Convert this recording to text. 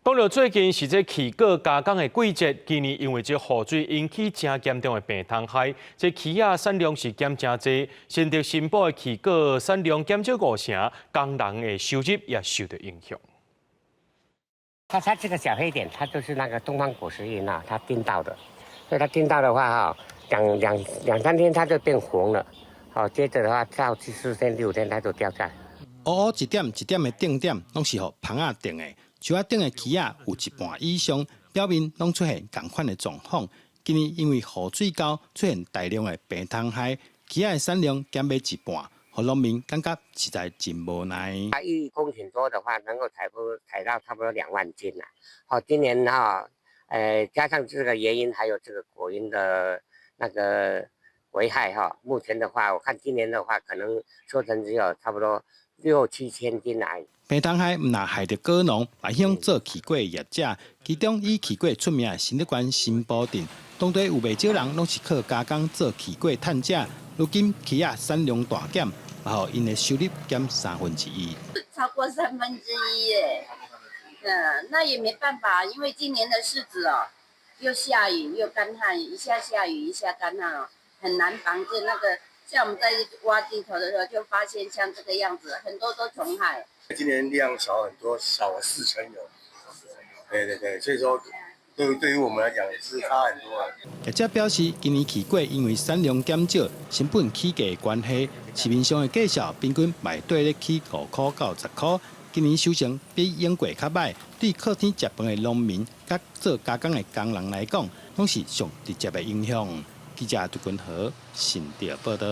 讲到最近是这起果加工的季节，今年因为这雨水引起真严重的病虫害，这起亚产量是减真济，新竹新埔的起果产量减少50%，工人的收入也受到影响。它这个小黑点，它就是那个东方果实蝇啊，它叮到的，所以它叮到的话两三天它就变红了，接着的话到第4天、6天它就掉下来。乌一点一点的定点，拢是互蜂仔定的。树仔顶的枝仔有一半以上，表面拢出现同款的状况。今年因为雨水高，出现大量的病虫害，枝仔的产量减少一半，互农民感觉实在真无奈。1公顷多的话，能够采到差不多2万斤啦。今年加上这个野蝇还有这个果蝇的那个危害目前的话，我看今年的话，可能收成只有差不多6、7千斤而已。病虫害唔但害着果农，也影响做奇果的业者。其中以奇果出名的新德县新埔镇，当地有不少人拢是靠加工做奇果趁食。如今奇亚产量大减，也互因的收入减1/3，超过1/3耶。那也没办法，因为今年的柿子又下雨又干旱，一下下雨一下干旱很难防治那个。像我们在挖地头的时候，就发现像这个样子，很多都虫害。今年量少很多，少了4成有。对，所以说对于我们来讲也是差很多。业者表示，今年奇果因为产量减少、成本起价的关系，市面上的价格平均卖对咧起5块到10块。今年收成比永过较歹，对靠天食饭的农民、甲做加工的工人来讲，拢是上直接的影响。记者杜君和新竹报道。